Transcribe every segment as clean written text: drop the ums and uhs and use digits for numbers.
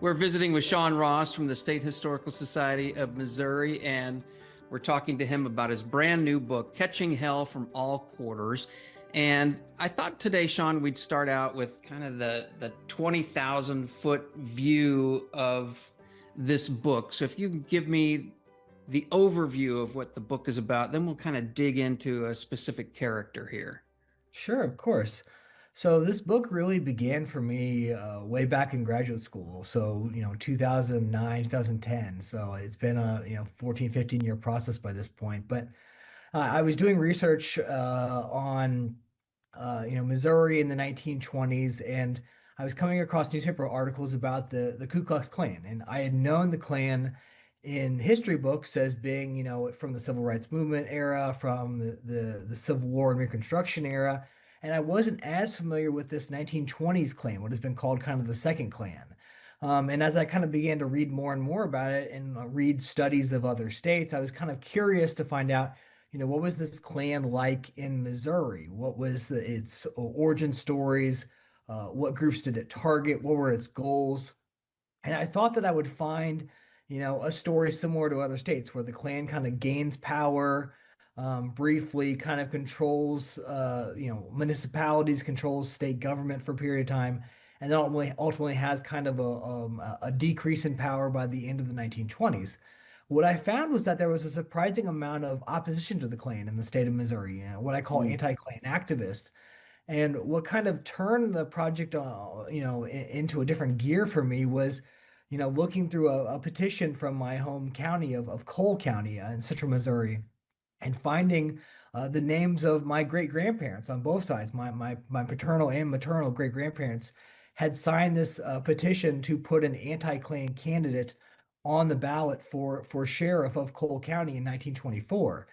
We're visiting with Sean Ross from the State Historical Society of Missouri, and we're talking to him about his brand new book, Catching Hell from All Quarters. And I thought today, Sean, we'd start out with kind of the 20,000 foot view of this book. So if you can give me the overview of what the book is about, then we'll kind of dig into a specific character here. Sure, of course. So this book really began for me way back in graduate school. So, 2009, 2010. So it's been a, 14, 15-year process by this point. But I was doing research on, Missouri in the 1920s, and I was coming across newspaper articles about the Ku Klux Klan. And I had known the Klan in history books as being, from the Civil Rights Movement era, from the Civil War and Reconstruction era. And I wasn't as familiar with this 1920s Klan, what has been called kind of the Second Klan. And as I kind of began to read more and more about it and read studies of other states, I was kind of curious to find out, what was this Klan like in Missouri? What was its origin stories? What groups did it target? What were its goals? And I thought that I would find, a story similar to other states where the Klan kind of gains power, briefly kind of controls, municipalities, controls state government for a period of time, and then ultimately has kind of a decrease in power by the end of the 1920s. What I found was that there was a surprising amount of opposition to the Klan in the state of Missouri, what I call Mm. anti-Klan activists. And what kind of turned the project, into a different gear for me was, looking through a petition from my home county of Cole County in central Missouri and finding the names of my great grandparents on both sides, my paternal and maternal great grandparents had signed this petition to put an anti-Klan candidate on the ballot for sheriff of Cole County in 1924.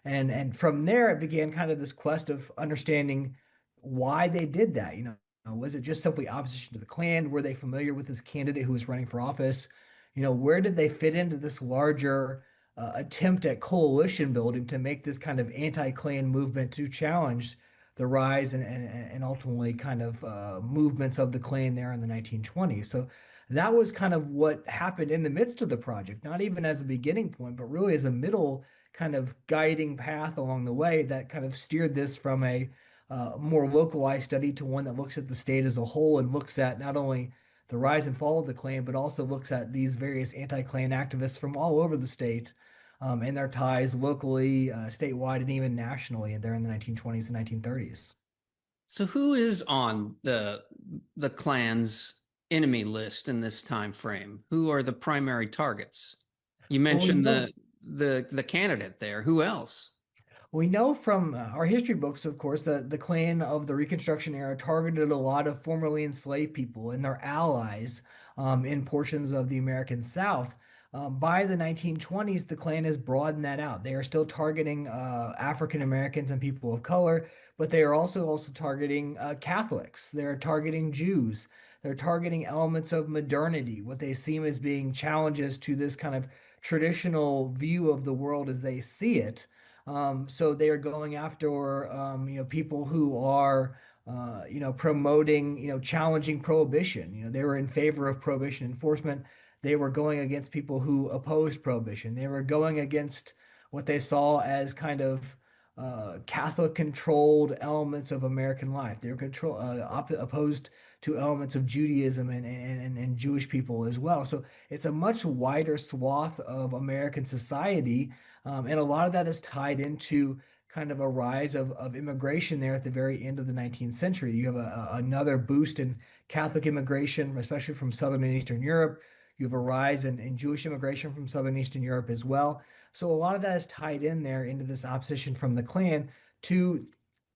And from there it began kind of this quest of understanding why they did that. Was it just simply opposition to the Klan? Were they familiar with this candidate who was running for office? Where did they fit into this larger attempt at coalition building to make this kind of anti-Klan movement to challenge the rise and ultimately kind of movements of the Klan there in the 1920s. So that was kind of what happened in the midst of the project, not even as a beginning point, but really as a middle kind of guiding path along the way that kind of steered this from a more localized study to one that looks at the state as a whole and looks at not only the rise and fall of the Klan, but also looks at these various anti-Klan activists from all over the state and their ties locally, statewide, and even nationally there in the 1920s and 1930s. So who is on the Klan's enemy list in this time frame? Who are the primary targets? You Well, we mentioned know the candidate there. Who else? We know from our history books, of course, that the Klan of the Reconstruction era targeted a lot of formerly enslaved people and their allies in portions of the American South. By the 1920s, the Klan has broadened that out. They are still targeting African Americans and people of color, but they are also targeting Catholics. They're targeting Jews. They're targeting elements of modernity, what they seem as being challenges to this kind of traditional view of the world as they see it. So they are going after people who are promoting, challenging prohibition. They were in favor of prohibition enforcement. They were going against people who opposed prohibition. They were going against what they saw as kind of Catholic controlled elements of American life. They were opposed to elements of Judaism and Jewish people as well. So it's a much wider swath of American society. And a lot of that is tied into kind of a rise of immigration there at the very end of the 19th century. You have another boost in Catholic immigration, especially from Southern and Eastern Europe. You have a rise in Jewish immigration from Southern and Eastern Europe as well. So a lot of that is tied in there into this opposition from the Klan to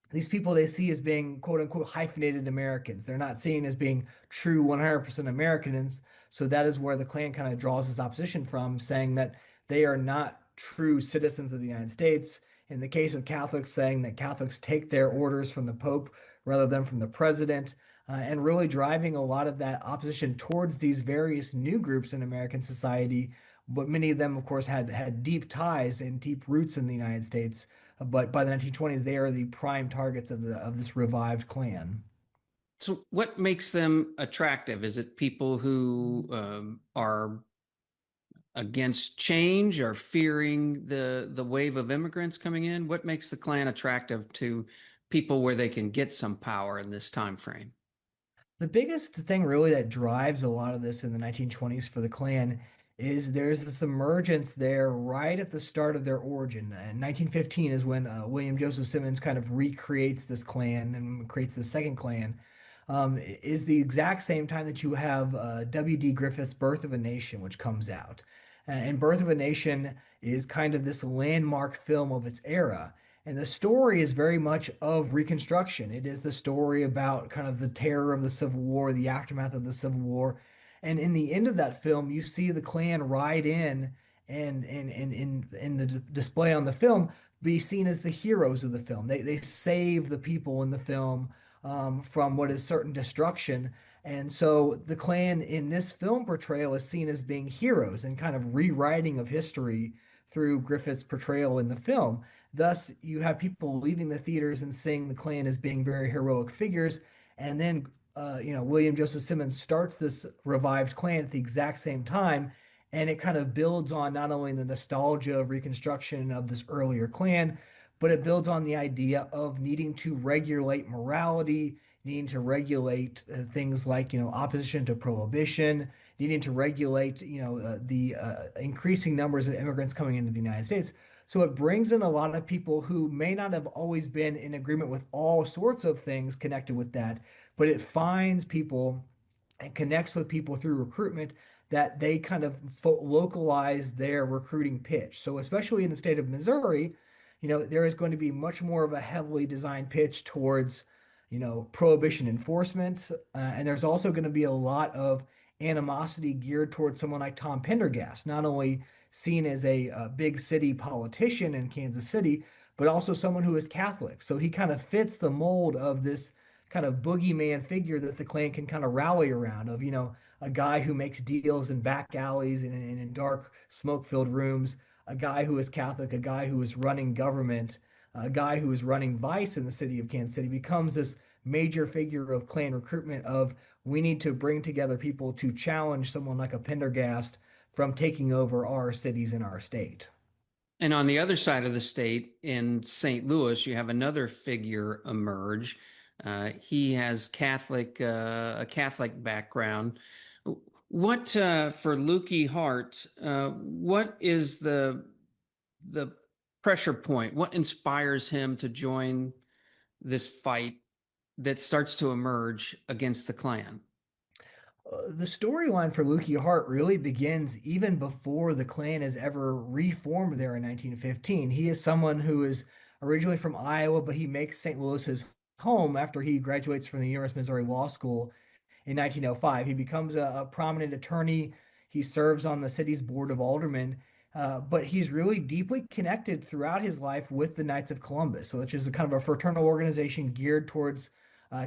these people they see as being quote unquote hyphenated Americans. They're not seen as being true 100% Americans. So that is where the Klan kind of draws this opposition from, saying that they are not true citizens of the United States. In the case of Catholics, saying that Catholics take their orders from the Pope rather than from the president, and really driving a lot of that opposition towards these various new groups in American society. But many of them, of course, had deep ties and deep roots in the United States. But by the 1920s, they are the prime targets of this revived Klan. So, what makes them attractive? Is it people who are against change or fearing the wave of immigrants coming in? What makes the Klan attractive to people where they can get some power in this time frame? The biggest thing really that drives a lot of this in the 1920s for the Klan is there's this emergence there right at the start of their origin. And 1915 is when William Joseph Simmons kind of recreates this Klan and creates the second Klan. Is the exact same time that you have W.D. Griffith's Birth of a Nation, which comes out. And Birth of a Nation is kind of this landmark film of its era. And the story is very much of Reconstruction. It is the story about kind of the terror of the Civil War, the aftermath of the Civil War. And in the end of that film, you see the Klan ride in and in the display on the film be seen as the heroes of the film. They save the people in the film from what is certain destruction. And so the Klan in this film portrayal is seen as being heroes and kind of rewriting of history through Griffith's portrayal in the film. Thus, you have people leaving the theaters and seeing the Klan as being very heroic figures. And then, William Joseph Simmons starts this revived Klan at the exact same time. And it kind of builds on not only the nostalgia of Reconstruction of this earlier Klan, but it builds on the idea of needing to regulate morality, needing to regulate things like, opposition to prohibition, needing to regulate, the increasing numbers of immigrants coming into the United States. So it brings in a lot of people who may not have always been in agreement with all sorts of things connected with that, but it finds people and connects with people through recruitment that they kind of localize their recruiting pitch. So especially in the state of Missouri, there is going to be much more of a heavily designed pitch towards, prohibition enforcement. And there's also going to be a lot of animosity geared towards someone like Tom Pendergast, not only seen as a big city politician in Kansas City, but also someone who is Catholic. So he kind of fits the mold of this kind of boogeyman figure that the Klan can kind of rally around of, a guy who makes deals in back alleys and in dark smoke-filled rooms, a guy who is Catholic, a guy who is running government, a guy who is running vice in the city of Kansas City becomes this major figure of Klan recruitment of we need to bring together people to challenge someone like a Pendergast from taking over our cities in our state. And on the other side of the state, in St. Louis, you have another figure emerge. He has a Catholic background. What for Lukey Hart? What is the pressure point? What inspires him to join this fight that starts to emerge against the Klan? The storyline for Lukey Hart really begins even before the Klan is ever reformed there in 1915. He is someone who is originally from Iowa, but he makes St. Louis his home after he graduates from the University of Missouri Law School in 1905. He becomes a prominent attorney. He serves on the city's board of aldermen, but he's really deeply connected throughout his life with the Knights of Columbus, so which is a kind of a fraternal organization geared towards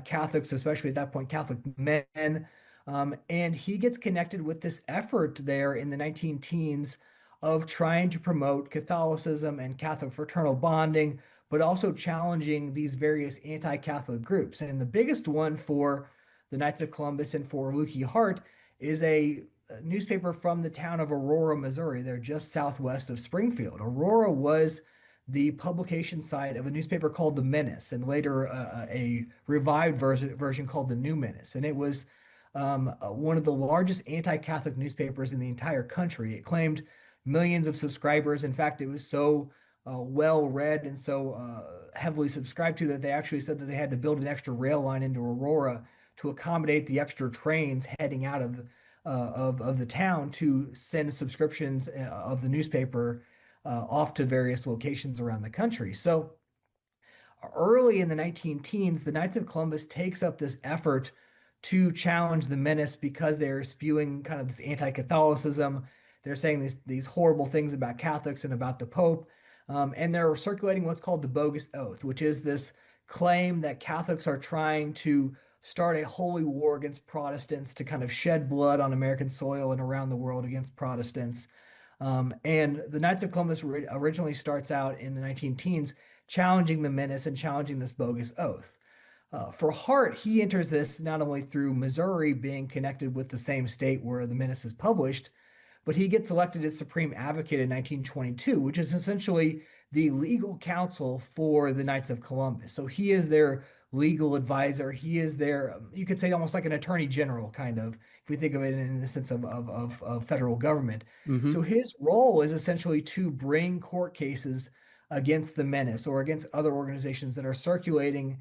Catholics, especially at that point, Catholic men. And he gets connected with this effort there in the 19 teens of trying to promote Catholicism and Catholic fraternal bonding, but also challenging these various anti-Catholic groups. And the biggest one for the Knights of Columbus and for Lukey Hart is a newspaper from the town of Aurora, Missouri. They're just southwest of Springfield. Aurora was the publication site of a newspaper called The Menace, and later a revived version called The New Menace. And it was one of the largest anti-Catholic newspapers in the entire country. It claimed millions of subscribers. In fact, it was so well read and so heavily subscribed to that they actually said that they had to build an extra rail line into Aurora to accommodate the extra trains heading out of the town to send subscriptions of the newspaper off to various locations around the country. So early in the 19 teens, the Knights of Columbus takes up this effort to challenge the menace because they're spewing kind of this anti-Catholicism. They're saying these horrible things about Catholics and about the Pope. And they're circulating what's called the bogus oath, which is this claim that Catholics are trying to start a holy war against Protestants to kind of shed blood on American soil and around the world against Protestants. And the Knights of Columbus originally starts out in the 19 teens challenging the menace and challenging this bogus oath. For Hart, he enters this not only through Missouri being connected with the same state where the Menace is published, but he gets elected as Supreme Advocate in 1922, which is essentially the legal counsel for the Knights of Columbus. So he is their legal advisor. He is their, you could say, almost like an attorney general, kind of, if we think of it in the sense of federal government. So Mm-hmm. his role is essentially to bring court cases against the Menace or against other organizations that are circulating,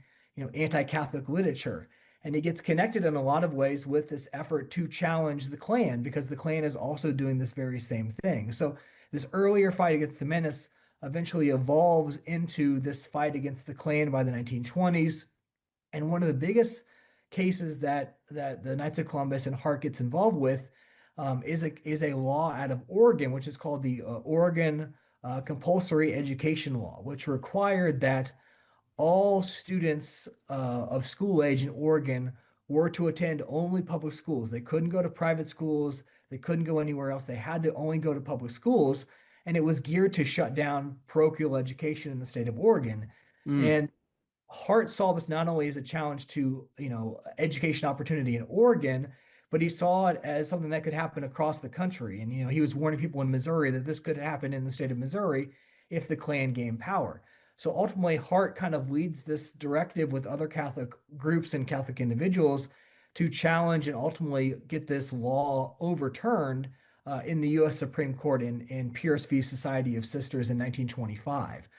anti-Catholic literature. And he gets connected in a lot of ways with this effort to challenge the Klan because the Klan is also doing this very same thing. So this earlier fight against the Menace eventually evolves into this fight against the Klan by the 1920s. And one of the biggest cases that the Knights of Columbus and Hart gets involved with is a law out of Oregon, which is called the Oregon Compulsory Education Law, which required that all students of school age in Oregon were to attend only public schools. They couldn't go to private schools. They couldn't go anywhere else. They had to only go to public schools. And it was geared to shut down parochial education in the state of Oregon. Mm. And Hart saw this not only as a challenge to, education opportunity in Oregon, but he saw it as something that could happen across the country. And, he was warning people in Missouri that this could happen in the state of Missouri if the Klan gained power. So ultimately, Hart kind of leads this directive with other Catholic groups and Catholic individuals to challenge and ultimately get this law overturned in the U.S. Supreme Court in Pierce v. Society of Sisters in 1925.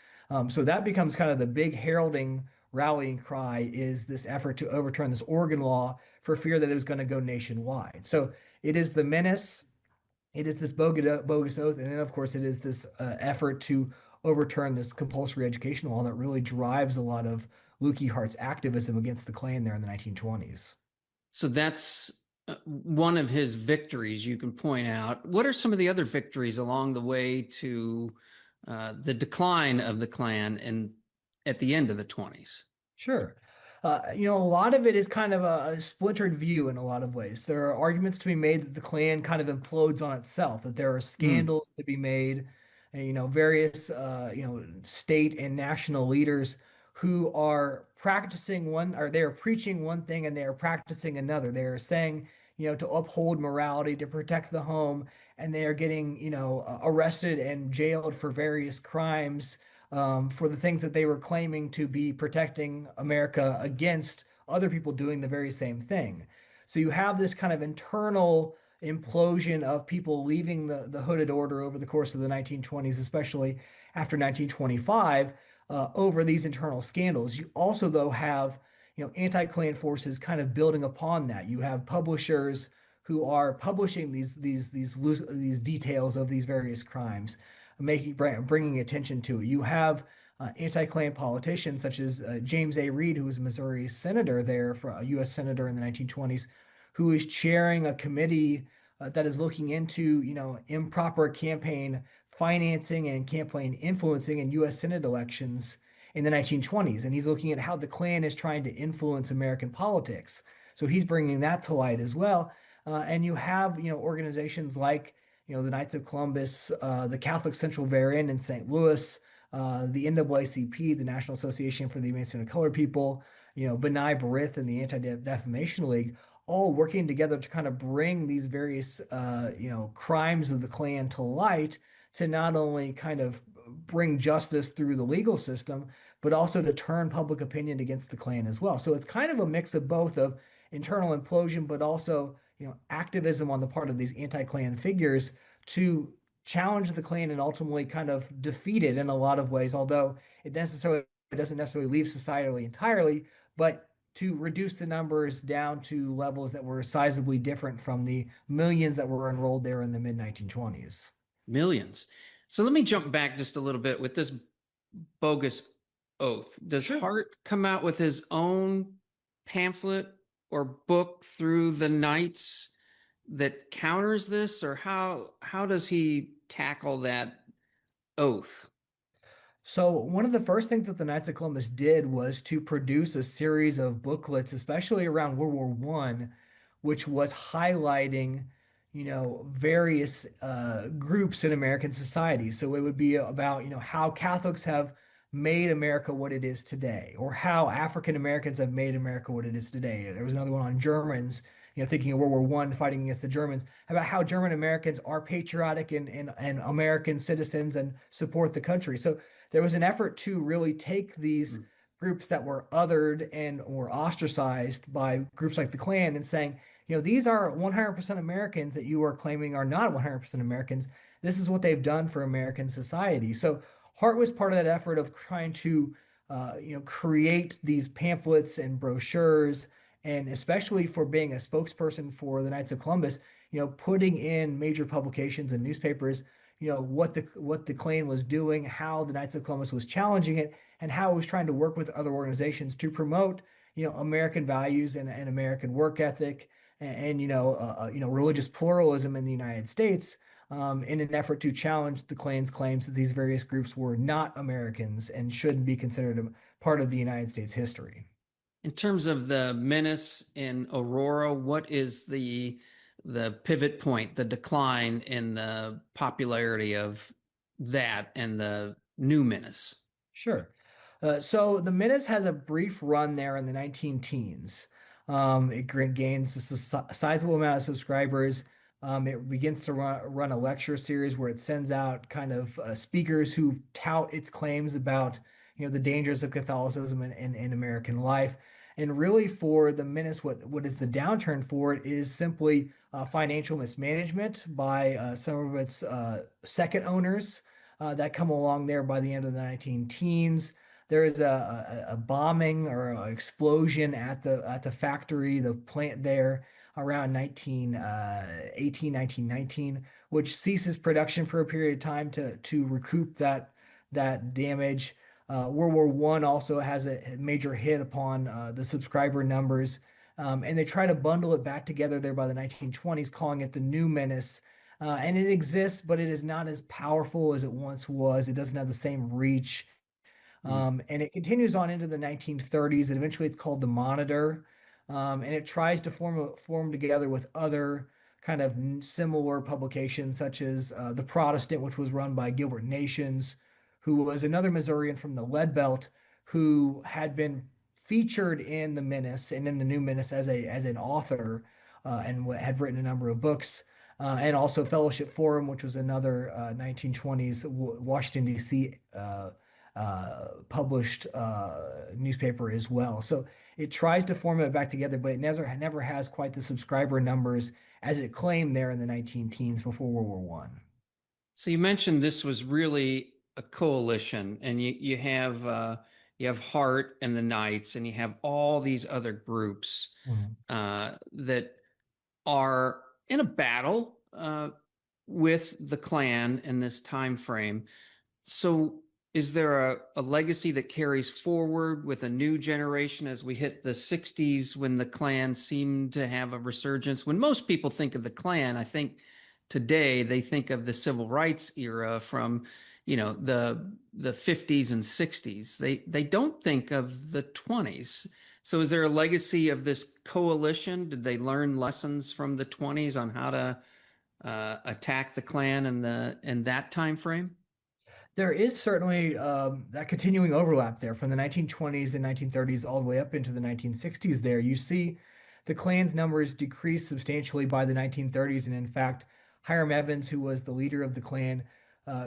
So that becomes kind of the big heralding rallying cry is this effort to overturn this Oregon law for fear that it was going to go nationwide. So it is the menace, it is this bogus oath, and then of course it is this effort to overturn this compulsory education law that really drives a lot of Lukey Hart's activism against the Klan there in the 1920s. So that's one of his victories you can point out. What are some of the other victories along the way to the decline of the Klan and at the end of the 20s? Sure. A lot of it is kind of a splintered view in a lot of ways. There are arguments to be made that the Klan kind of implodes on itself, that there are Mm. scandals to be made, and, various, state and national leaders who are practicing one, or they are preaching one thing and they are practicing another. They are saying, to uphold morality, to protect the home, and they are getting, arrested and jailed for various crimes for the things that they were claiming to be protecting America against other people doing the very same thing. So you have this kind of internal implosion of people leaving the hooded order over the course of the 1920s, especially after 1925, over these internal scandals. You also, though, have anti-Klan forces kind of building upon that. You have publishers who are publishing these details of these various crimes, bringing attention to it. You have anti-Klan politicians such as James A. Reed, who was a Missouri senator there, for a U.S. senator in the 1920s, who is chairing a committee that is looking into improper campaign financing and campaign influencing in U.S. Senate elections in the 1920s, and he's looking at how the Klan is trying to influence American politics. So he's bringing that to light as well. And you have organizations like the Knights of Columbus, the Catholic Central Variant in St. Louis, the NAACP, the National Association for the Emancipation of Colored People, B'nai B'rith and the Anti-Defamation League, all working together to kind of bring these various, crimes of the Klan to light to not only kind of bring justice through the legal system, but also to turn public opinion against the Klan as well. So it's kind of a mix of both of internal implosion, but also activism on the part of these anti-Klan figures to challenge the Klan and ultimately kind of defeat it in a lot of ways, although it doesn't necessarily leave society entirely, but to reduce the numbers down to levels that were sizably different from the millions that were enrolled there in the mid 1920s. Millions. So let me jump back just a little bit with this bogus oath. Does Sure. Hart come out with his own pamphlet or book through the Knights that counters this, or how does he tackle that oath? So one of the first things that the Knights of Columbus did was to produce a series of booklets, especially around World War One, which was highlighting, various groups in American society. So it would be about, how Catholics have made America what it is today, or how African Americans have made America what it is today. There was another one on Germans, thinking of World War One, fighting against the Germans, about how German Americans are patriotic and American citizens and support the country. So there was an effort to really take these Mm. groups that were othered and or ostracized by groups like the Klan and saying, these are 100% Americans that you are claiming are not 100% Americans. This is what they've done for American society. So Hart was part of that effort of trying to, create these pamphlets and brochures, and especially for being a spokesperson for the Knights of Columbus, putting in major publications and newspapers, what the Klan was doing, how the Knights of Columbus was challenging it, and how it was trying to work with other organizations to promote, American values and American work ethic and religious pluralism in the United States, in an effort to challenge the Klan's claims that these various groups were not Americans and shouldn't be considered a part of the United States history. In terms of the menace in Aurora, what is the pivot point, the decline in the popularity of that and the new menace? Sure. So the Menace has a brief run there in the 19 teens. It gains a sizable amount of subscribers. It begins to run a lecture series where it sends out kind of speakers who tout its claims about, the dangers of Catholicism in American life. And really, for the Menace, what is the downturn for it is simply financial mismanagement by some of its second owners that come along there by the end of the 19 teens. There is a bombing or an explosion at the factory, the plant there around 1919, which ceases production for a period of time to recoup that damage. World War One also has a major hit upon the subscriber numbers, and they try to bundle it back together there by the 1920s, calling it the New Menace. And it exists, but it is not as powerful as it once was. It doesn't have the same reach. Mm. And it continues on into the 1930s, and eventually it's called the Monitor. And it tries to form together with other kind of similar publications, such as The Protestant, which was run by Gilbert Nations, who was another Missourian from the Lead Belt, who had been featured in the Menace and in the New Menace as an author, and had written a number of books. And also Fellowship Forum, which was another 1920s Washington, D.C. Published newspaper as well. So it tries to form it back together, but it never has quite the subscriber numbers as it claimed there in the 19 teens before World War One. So you mentioned this was really a coalition, and you have Hart and the Knights, and you have all these other groups Mhm. that are in a battle with the Klan in this time frame. So, is there a legacy that carries forward with a new generation as we hit the 60s when the Klan seemed to have a resurgence? When most people think of the Klan, I think today they think of the civil rights era from, the 50s and 60s. They don't think of the 20s. So, is there a legacy of this coalition? Did they learn lessons from the 20s on how to attack the Klan in that time frame? There is certainly that continuing overlap there from the 1920s and 1930s all the way up into the 1960s. There, you see the Klan's numbers decrease substantially by the 1930s, and in fact, Hiram Evans, who was the leader of the Klan,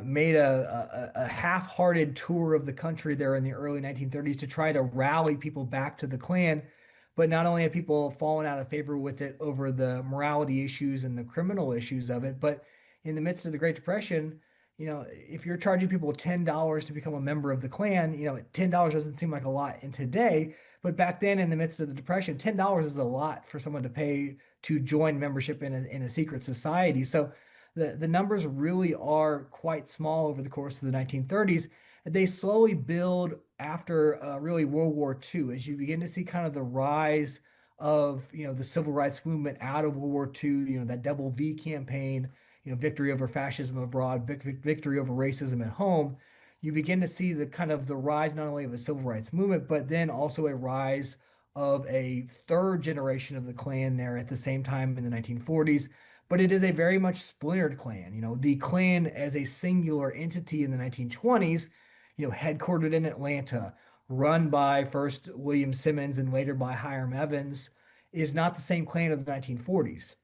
made a half-hearted tour of the country there in the early 1930s to try to rally people back to the Klan. But not only have people fallen out of favor with it over the morality issues and the criminal issues of it, but in the midst of the Great Depression, if you're charging people $10 to become a member of the Klan, $10 doesn't seem like a lot in today, but back then in the midst of the Depression, $10 is a lot for someone to pay to join membership in a secret society. So the numbers really are quite small over the course of the 1930s. They slowly build after really World War II as you begin to see kind of the rise of the civil rights movement out of World War II, that double V campaign, victory over fascism abroad, victory over racism at home. You begin to see the rise not only of a civil rights movement, but then also a rise of a third generation of the Klan there at the same time in the 1940s. But it is a very much splintered Klan. The Klan as a singular entity in the 1920s, headquartered in Atlanta, run by first William Simmons and later by Hiram Evans, is not the same Klan of the 1940s.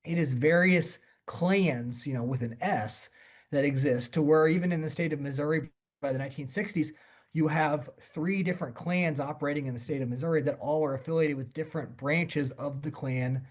It is various clans, with an S that exist to where even in the state of Missouri by the 1960s, you have three different clans operating in the state of Missouri that all are affiliated with different branches of the Klan,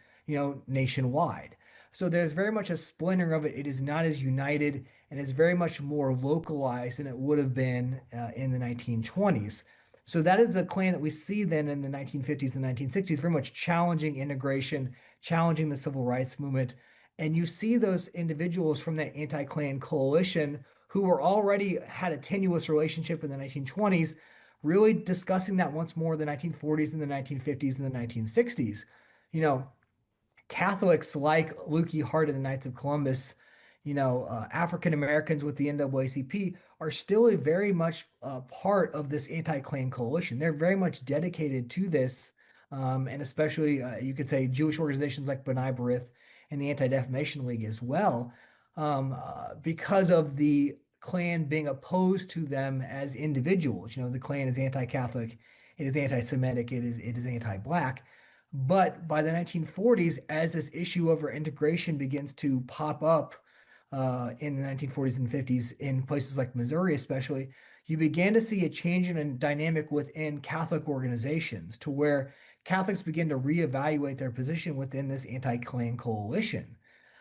nationwide. So there's very much a splintering of it. It is not as united and it's very much more localized than it would have been in the 1920s. So that is the Klan that we see then in the 1950s and 1960s, very much challenging integration, challenging the civil rights movement. And you see those individuals from that anti-Klan coalition who were already had a tenuous relationship in the 1920s, really discussing that once more in the 1940s and the 1950s and the 1960s. You know, Catholics like Lukey Hart and the Knights of Columbus, African Americans with the NAACP are still a very much part of this anti-Klan coalition. They're very much dedicated to this, and especially you could say Jewish organizations like B'nai B'rith and the Anti-Defamation League as well, because of the Klan being opposed to them as individuals. The Klan is anti-Catholic, it is anti-Semitic, it is anti-Black. But by the 1940s, as this issue over integration begins to pop up in the 1940s and 50s in places like Missouri, especially, you began to see a change in a dynamic within Catholic organizations to where Catholics begin to reevaluate their position within this anti-Klan coalition.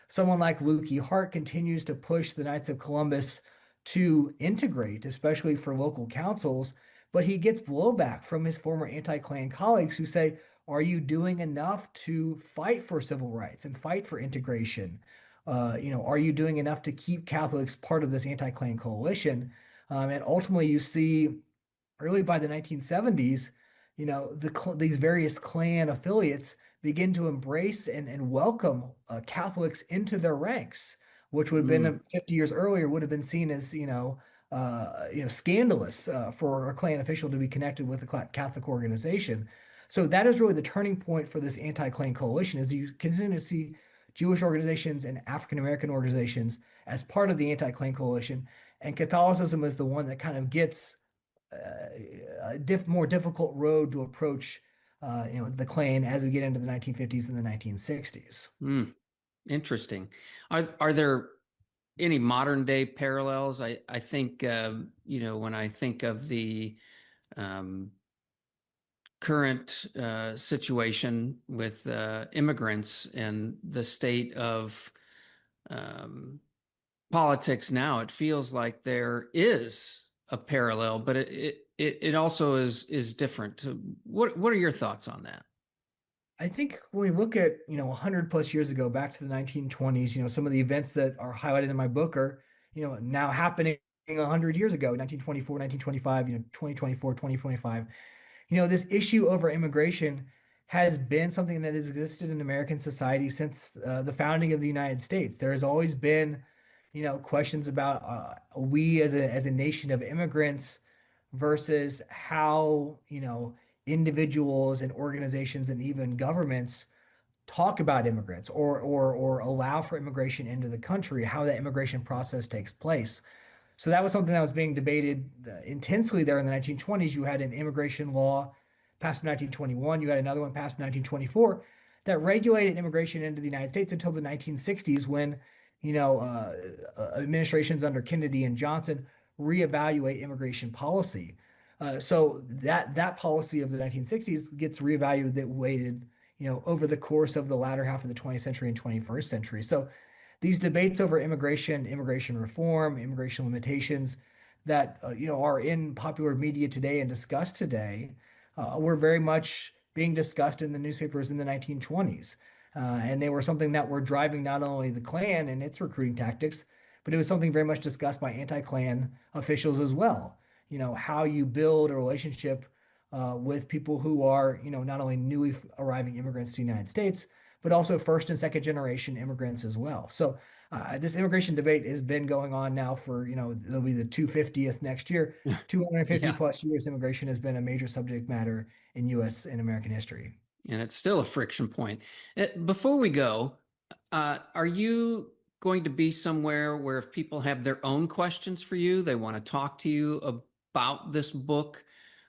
Someone like Lukey Hart continues to push the Knights of Columbus to integrate, especially for local councils, but he gets blowback from his former anti-Klan colleagues who say, are you doing enough to fight for civil rights and fight for integration? Are you doing enough to keep Catholics part of this anti-Klan coalition? And ultimately, you see early by the 1970s, these various Klan affiliates begin to embrace and welcome Catholics into their ranks, which would have Mm. been 50 years earlier would have been seen as scandalous for a Klan official to be connected with a Catholic organization. So that is really the turning point for this anti-Klan coalition, is you continue to see Jewish organizations and African American organizations as part of the anti-Klan coalition, and Catholicism is the one that kind of gets a more difficult road to approach, the Klan as we get into the 1950s and the 1960s. Mm. Interesting. Are there any modern day parallels? I think when I think of the um, current situation with immigrants and the state of um, politics now, it feels like there is a parallel, but it also is different. What are your thoughts on that? I think when we look at, 100 plus years ago, back to the 1920s, some of the events that are highlighted in my book are, now happening 100 years ago, 1924, 1925, 2024, 2025. This issue over immigration has been something that has existed in American society since the founding of the United States. There has always been, questions about we as a nation of immigrants versus how, individuals and organizations and even governments talk about immigrants or allow for immigration into the country, how that immigration process takes place. So that was something that was being debated intensely there in the 1920s. You had an immigration law passed in 1921. You had another one passed in 1924 that regulated immigration into the United States until the 1960s when, administrations under Kennedy and Johnson reevaluate immigration policy. So that policy of the 1960s gets reevaluated, over the course of the latter half of the 20th century and 21st century. So these debates over immigration, immigration reform, immigration limitations that are in popular media today and discussed today were very much being discussed in the newspapers in the 1920s. And they were something that were driving not only the Klan and its recruiting tactics, but it was something very much discussed by anti-Klan officials as well. How you build a relationship with people who are, not only newly arriving immigrants to the United States, but also first and second generation immigrants as well. So this immigration debate has been going on now for, it'll be the 250th next year. 250 Yeah, plus years, immigration has been a major subject matter in U.S. and American history. and it's still a friction point. Before we go, are you going to be somewhere where if people have their own questions for you, they want to talk to you about this book?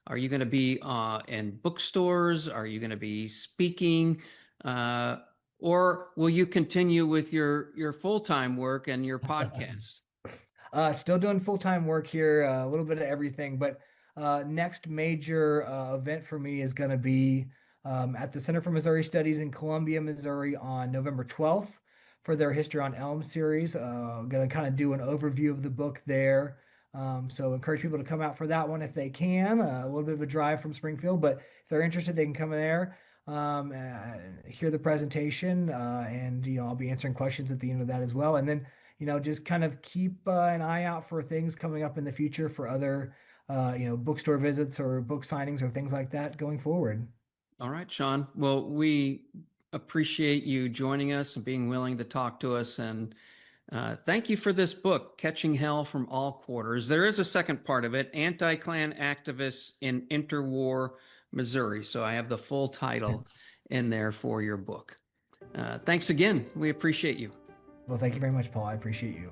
Are you going to be in bookstores? Are you going to be speaking? Uh, or will you continue with your full-time work and your podcasts? Still doing full-time work here, a little bit of everything, but next major event for me is going to be at the Center for Missouri Studies in Columbia, Missouri on November 12th for their History on Elm series. Going to kind of do an overview of the book there. So encourage people to come out for that one if they can. A little bit of a drive from Springfield, but if they're interested, they can come there, hear the presentation, and I'll be answering questions at the end of that as well. And then just kind of keep an eye out for things coming up in the future for other, bookstore visits or book signings or things like that going forward. All right, Sean. Well, we appreciate you joining us and being willing to talk to us. And thank you for this book, Catching Hell from All Quarters. There is a second part of it, Anti-Klan Activists in Interwar Missouri. So I have the full title in there for your book. Thanks again. We appreciate you. Well, thank you very much, Paul. I appreciate you.